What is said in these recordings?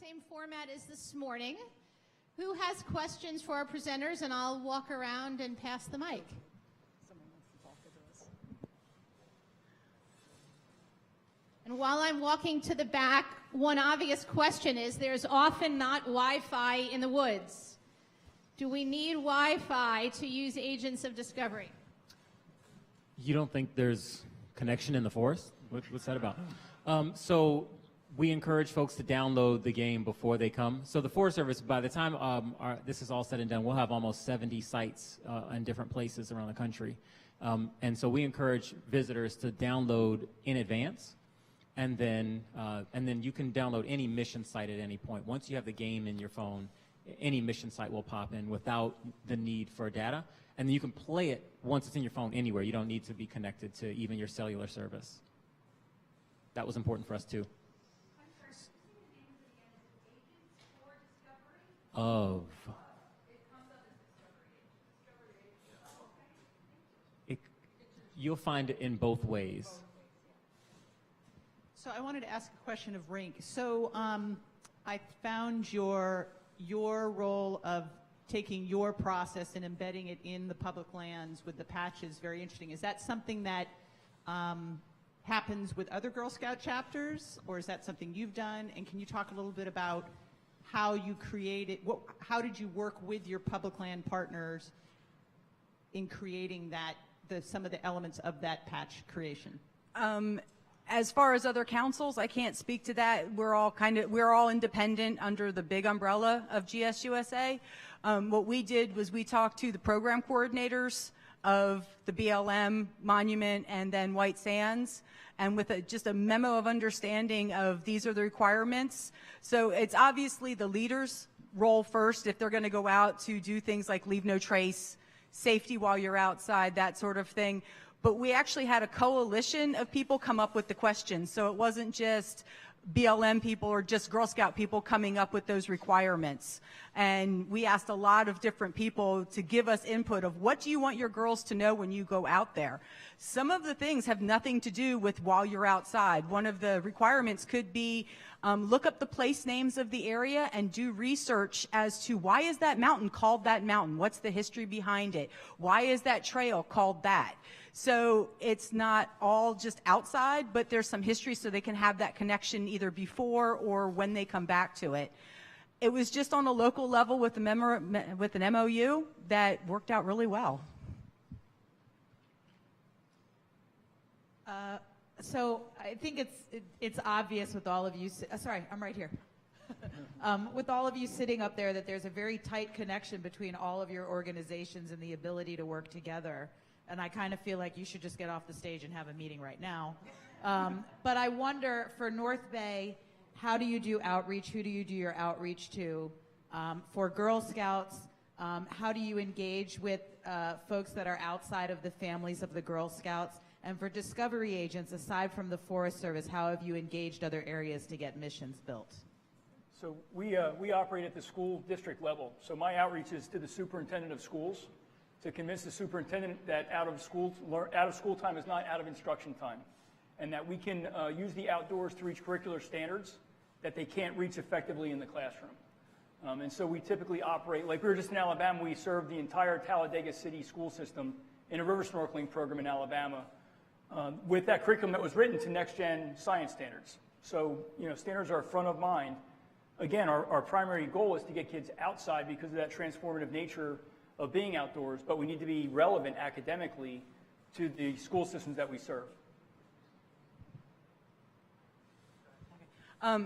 Same format as this morning. Who has questions for our presenters? And I'll walk around and pass the mic. Someone wants to talk to us. And while I'm walking to the back, one obvious question is there's often not Wi-Fi in the woods. Do we need Wi-Fi to use agents of discovery? You don't think there's connection in the forest? What's that about? So we encourage folks to download the game before they come. So the Forest Service, by the time this is all said and done, we'll have almost 70 sites in different places around the country. And so we encourage visitors to download in advance, and then you can download any mission site at any point. Once you have the game in your phone, any mission site will pop in without the need for data. And then you can play it once it's in your phone anywhere. You don't need to be connected to even your cellular service. That was important for us too. Of. You'll find it in both ways. So I wanted to ask a question of Rink. So I found your role of taking your process and embedding it in the public lands with the patches very interesting. Is that something that happens with other Girl Scout chapters, or is that something you've done? And can you talk a little bit about how you created, how did you work with your public land partners in creating that, some of the elements of that patch creation? As far as other councils, I can't speak to that. We're all independent under the big umbrella of GSUSA. What we did was we talked to the program coordinators of the BLM, Monument, and then White Sands, and with just a memo of understanding of these are the requirements. So it's obviously the leaders' role first if they're going to go out to do things like leave no trace, safety while you're outside, that sort of thing. But we actually had a coalition of people come up with the questions. So it wasn't just BLM people or just Girl Scout people coming up with those requirements. And we asked a lot of different people to give us input of what do you want your girls to know when you go out there. Some of the things have nothing to do with while you're outside. One of the requirements could be look up the place names of the area and do research as to why is that mountain called that mountain? What's the history behind it? Why is that trail called that? So it's not all just outside, but there's some history so they can have that connection either before or when they come back to it. It was just on a local level with an MOU that worked out really well. So I think it's obvious with all of you. Sorry, I'm right here. With all of you sitting up there, that there's a very tight connection between all of your organizations and the ability to work together. And I kind of feel like you should just get off the stage and have a meeting right now. But I wonder, for North Bay, how do you do outreach? Who do you do your outreach to? For Girl Scouts, how do you engage with folks that are outside of the families of the Girl Scouts? And for discovery agents, aside from the Forest Service, how have you engaged other areas to get missions built? So we operate at the school district level. So my outreach is to the superintendent of schools, to convince the superintendent that out of school time is not out of instruction time, and that we can use the outdoors to reach curricular standards that they can't reach effectively in the classroom. And so we typically operate, like we were just in Alabama, we serve the entire Talladega City school system in a river snorkeling program in Alabama with that curriculum that was written to next-gen science standards. So, standards are front of mind. Again, our primary goal is to get kids outside because of that transformative nature of being outdoors, but we need to be relevant academically to the school systems that we serve.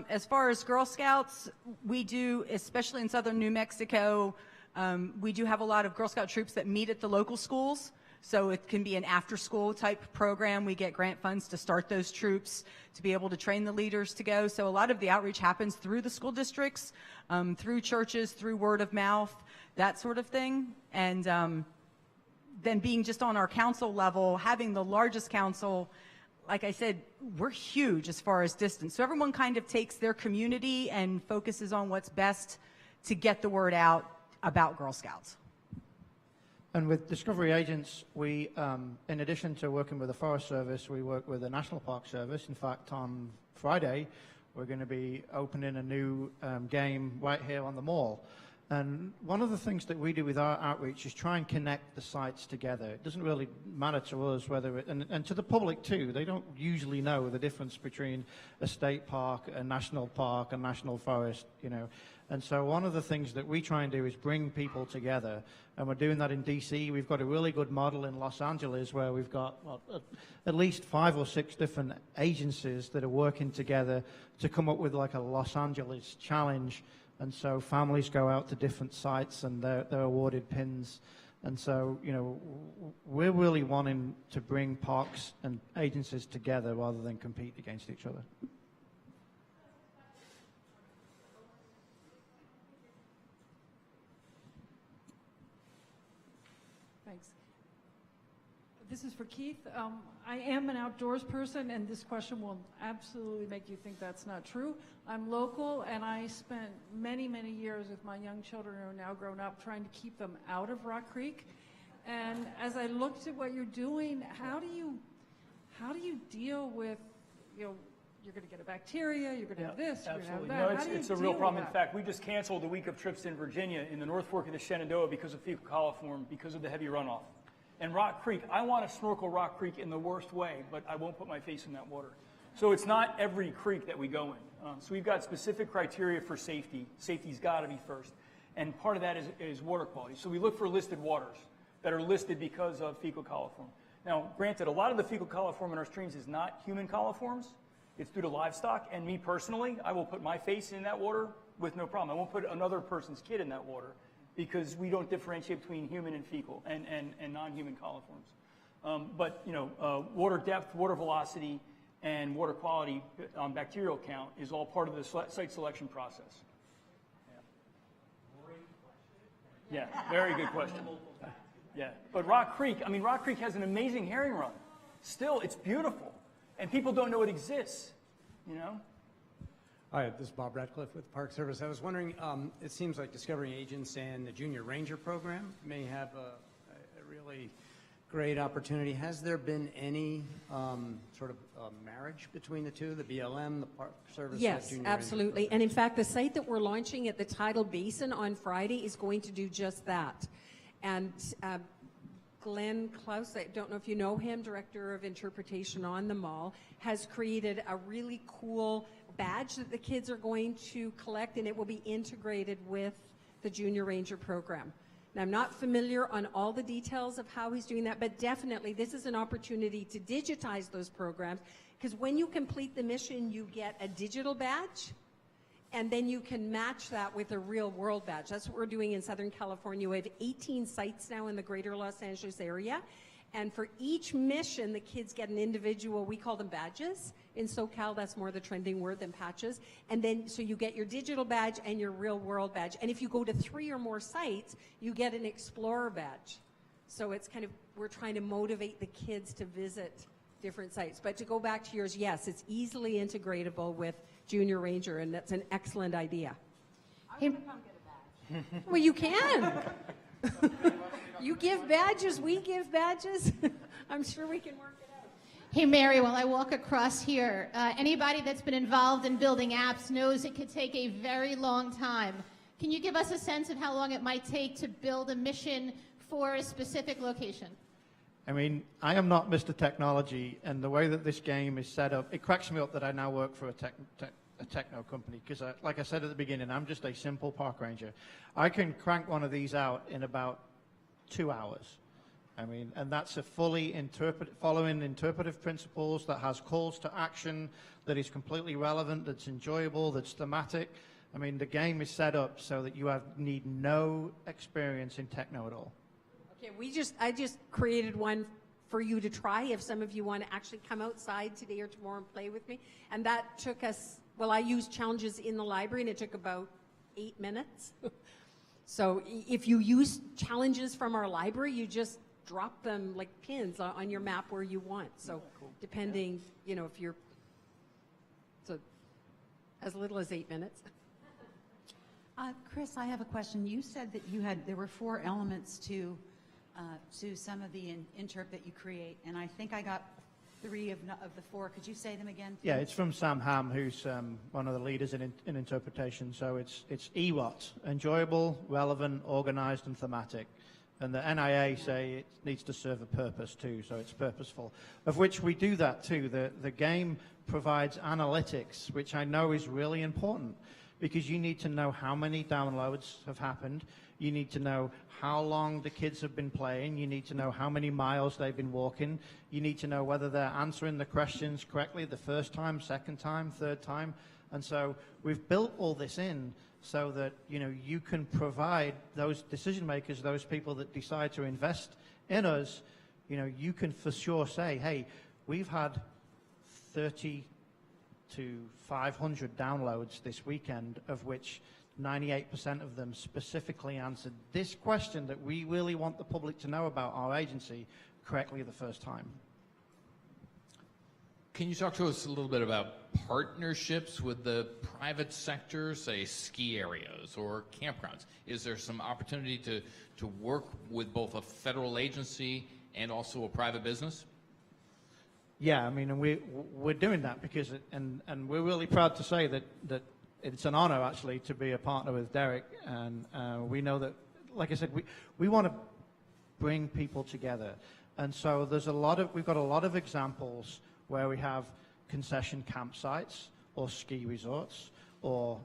As far as Girl Scouts, we do, especially in southern New Mexico, we do have a lot of Girl Scout troops that meet at the local schools. So it can be an after-school type program. We get grant funds to start those troops to be able to train the leaders to go. So a lot of the outreach happens through the school districts, through churches, through word of mouth, that sort of thing. And then being just on our council level, having the largest council, like I said, we're huge as far as distance. So everyone kind of takes their community and focuses on what's best to get the word out about Girl Scouts. And with Discovery Agents, we, in addition to working with the Forest Service, we work with the National Park Service. In fact, on Friday, we're going to be opening a new game right here on the mall. And one of the things that we do with our outreach is try and connect the sites together. It doesn't really matter to us whether it, and to the public too, they don't usually know the difference between a state park, a national forest, you know. And so one of the things that we try and do is bring people together, and we're doing that in DC. We've got a really good model in Los Angeles where we've got at least 5 or 6 different agencies that are working together to come up with like a Los Angeles challenge. And so families go out to different sites and they're awarded pins. And so, you know, we're really wanting to bring parks and agencies together rather than compete against each other. Thanks. This is for Keith. I am an outdoors person, and this question will absolutely make you think that's not true. I'm local, and I spent many, many years with my young children who are now grown up trying to keep them out of Rock Creek. And as I looked at what you're doing, how do you deal with, you know, you're going to get a bacteria, you're going to have this, you're going to have Absolutely. that. No, it's a real problem. In fact, we just canceled a week of trips in Virginia in the North Fork of the Shenandoah because of fecal coliform, because of the heavy runoff. And Rock Creek, I want to snorkel Rock Creek in the worst way, but I won't put my face in that water. So it's not every creek that we go in. So we've got specific criteria for safety. Safety's got to be first. And part of that is water quality. So we look for listed waters that are listed because of fecal coliform. Now, granted, a lot of the fecal coliform in our streams is not human coliforms. It's due to livestock. And me personally, I will put my face in that water with no problem. I won't put another person's kid in that water, because we don't differentiate between human and fecal and non-human coliforms. But, you know, water depth, water velocity, and water quality on bacterial count is all part of the site selection process. Yeah, very good question. Yeah, but Rock Creek, I mean, Rock Creek has an amazing herring run. Still, it's beautiful, and people don't know it exists, you know? Hi, this is Bob Radcliffe with the Park Service. I was wondering, it seems like Discovery Agents and the Junior Ranger program may have a really great opportunity. Has there been any sort of marriage between the two, the BLM, the Park Service, yes, the Junior absolutely. Ranger And in fact, the site that we're launching at the Tidal Basin on Friday is going to do just that. And Glenn Klaus, I don't know if you know him, Director of Interpretation on the mall, has created a really cool badge that the kids are going to collect, and it will be integrated with the Junior Ranger program. Now, I'm not familiar on all the details of how he's doing that, but definitely this is an opportunity to digitize those programs, because when you complete the mission, you get a digital badge, and then you can match that with a real world badge. That's what we're doing in Southern California. We have 18 sites now in the greater Los Angeles area. And for each mission, the kids get an individual, we call them badges. In SoCal, that's more the trending word than patches. And then, so you get your digital badge and your real world badge. And if you go to 3 or more sites, you get an explorer badge. So it's kind of, we're trying to motivate the kids to visit different sites. But to go back to yours, yes, it's easily integratable with Junior Ranger, and that's an excellent idea. Hey, Well, you can. You give badges, we give badges. I'm sure we can work it out. hey, Mary, while I walk across here, anybody that's been involved in building apps knows it could take a very long time. Can you give us a sense of how long it might take to build a mission for a specific location? I mean, I am not Mr. Technology, and the way that this game is set up, it cracks me up that I now work for a techno company, because like I said at the beginning, I'm just a simple park ranger. I can crank one of these out in about 2 hours. I mean, and that's a fully following interpretive principles, that has calls to action, that is completely relevant, that's enjoyable, that's thematic. I mean, the game is set up so that you need no experience in techno at all. Okay, I just created one for you to try if some of you want to actually come outside today or tomorrow and play with me. And that took us, well, I used challenges in the library, and it took about 8 minutes. So if you use challenges from our library, you just drop them like pins on your map where you want. So depending, you know, if you're, so as little as 8 minutes. Chris, I have a question. You said that there were 4 elements to some of the interp that you create, and I think I got 3 of the 4. Could you say them again? Yeah, it's from Sam Ham, who's one of the leaders in interpretation. So it's EWAT, enjoyable, relevant, organized, and thematic. And the NIA say it needs to serve a purpose too, so it's purposeful. Of which we do that too. The game provides analytics, which I know is really important, because you need to know how many downloads have happened. You need to know how long the kids have been playing. You need to know how many miles they've been walking. You need to know whether they're answering the questions correctly the first time, second time, third time. And so we've built all this in so that, you know, you can provide those decision makers, those people that decide to invest in us, you know, you can for sure say, hey, we've had 30 to 500 downloads this weekend, of which 98% of them specifically answered this question that we really want the public to know about our agency correctly the first time. Can you talk to us a little bit about partnerships with the private sector, say ski areas or campgrounds? Is there some opportunity to work with both a federal agency and also a private business? Yeah, I mean, and we're doing that because, and we're really proud to say that it's an honor actually to be a partner with Derek, and we know that, like I said, we want to bring people together, and so we've got a lot of examples where we have concession campsites or ski resorts or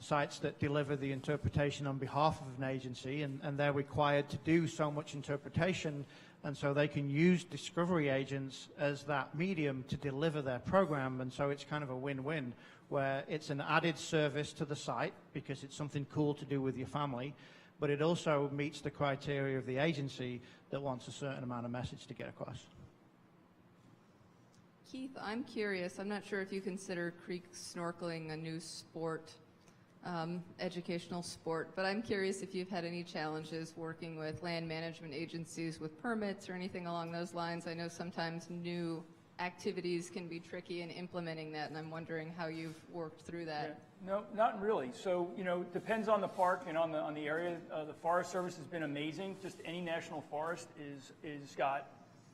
sites that deliver the interpretation on behalf of an agency, and they're required to do so much interpretation, and so they can use discovery agents as that medium to deliver their program, and so it's kind of a win-win where it's an added service to the site because it's something cool to do with your family, but it also meets the criteria of the agency that wants a certain amount of message to get across. Keith, I'm curious. I'm not sure if you consider creek snorkeling a new sport, educational sport, but I'm curious if you've had any challenges working with land management agencies with permits or anything along those lines. I know sometimes new activities can be tricky in implementing that, and I'm wondering how you've worked through that. Yeah. No, not really. So, you know, depends on the park and on the area. The Forest Service has been amazing. Just any national forest is got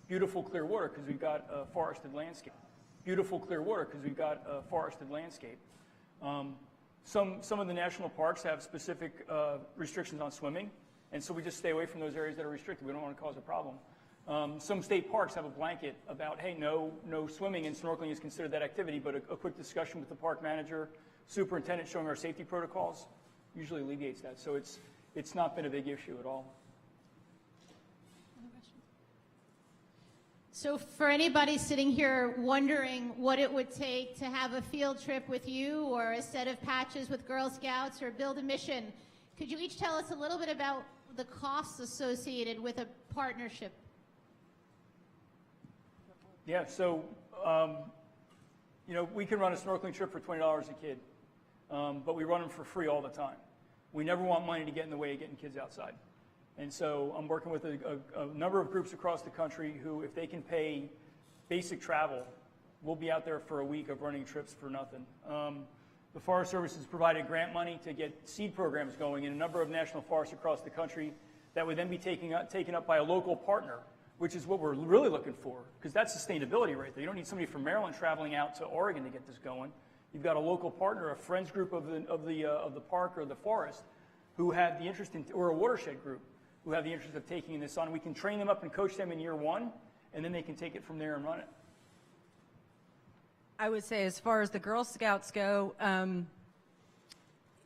beautiful clear water because we've got a forested landscape. Beautiful clear water because we've got a forested landscape. Some of the national parks have specific restrictions on swimming, and so we just stay away from those areas that are restricted. We don't want to cause a problem. Some state parks have a blanket about, hey, no swimming and snorkeling is considered that activity, but a quick discussion with the park manager, superintendent showing our safety protocols usually alleviates that. So it's not been a big issue at all. So for anybody sitting here wondering what it would take to have a field trip with you or a set of patches with Girl Scouts or build a mission, could you each tell us a little bit about the costs associated with a partnership? Yeah, so, you know, we can run a snorkeling trip for $20 a kid, but we run them for free all the time. We never want money to get in the way of getting kids outside. And so I'm working with a number of groups across the country who, if they can pay basic travel, we'll be out there for a week of running trips for nothing. The Forest Service has provided grant money to get seed programs going in a number of national forests across the country that would then be taken up by a local partner, which is what we're really looking for, because that's sustainability right there. You don't need somebody from Maryland traveling out to Oregon to get this going. You've got a local partner, a friends group of the park or the forest, who have the interest in, or a watershed group, who have the interest of taking this on. We can train them up and coach them in year one, and then they can take it from there and run it. I would say as far as the Girl Scouts go,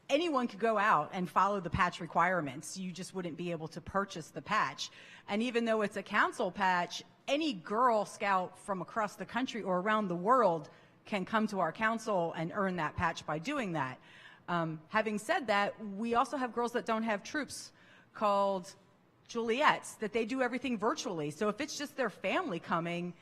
anyone could go out and follow the patch requirements. You just wouldn't be able to purchase the patch. And even though it's a council patch, any Girl Scout from across the country or around the world can come to our council and earn that patch by doing that. Having said that, we also have girls that don't have troops called Juliet's, that they do everything virtually. So if it's just their family coming,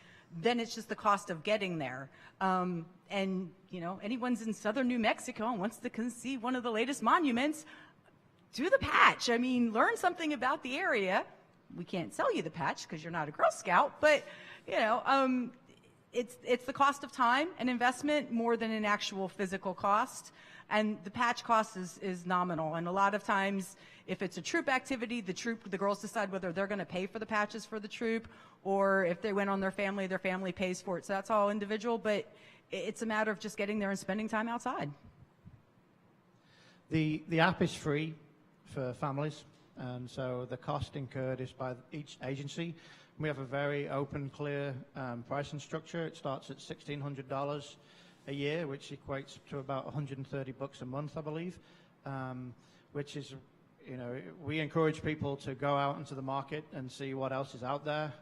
then it's just the cost of getting there. And, you know, anyone's in southern New Mexico and wants to see one of the latest monuments, do the patch. I mean, learn something about the area. We can't sell you the patch because you're not a Girl Scout, but, you know, it's the cost of time and investment more than an actual physical cost. And the patch cost is nominal. And a lot of times, if it's a troop activity, the girls decide whether they're going to pay for the patches for the troop, or if they went on their family pays for it. So that's all individual, but it's a matter of just getting there and spending time outside. The app is free for families, and so the cost incurred is by each agency. We have a very open, clear pricing structure. It starts at $1,600 a year, which equates to about $130 a month, I believe, which is, you know, we encourage people to go out into the market and see what else is out there.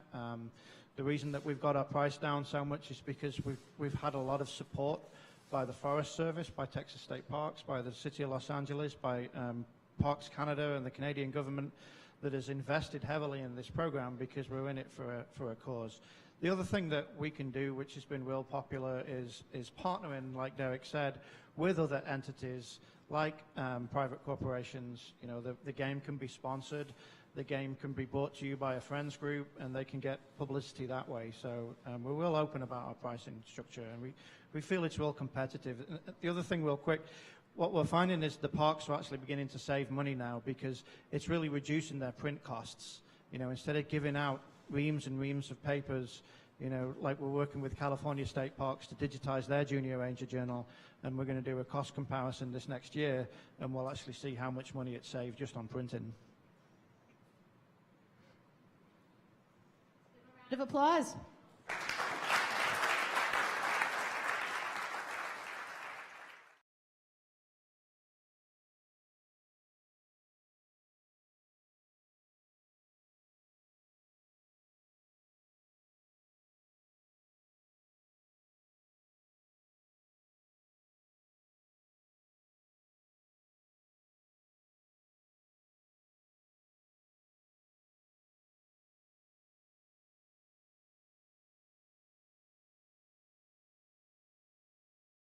The reason that we've got our price down so much is because we've had a lot of support by the Forest Service, by Texas State Parks, by the City of Los Angeles, by Parks Canada and the Canadian government that has invested heavily in this program because we're in it for a cause. The other thing that we can do, which has been real popular, is partnering, like Derek said, with other entities like private corporations. You know, the game can be sponsored, the game can be brought to you by a friends group, and they can get publicity that way. So we're real open about our pricing structure, and we feel it's real competitive. And the other thing, real quick, what we're finding is the parks are actually beginning to save money now because it's really reducing their print costs. You know, instead of giving out reams and reams of papers, you know, like we're working with California State Parks to digitize their Junior Ranger Journal, and we're going to do a cost comparison this next year, and we'll actually see how much money it saved just on printing. Round of applause.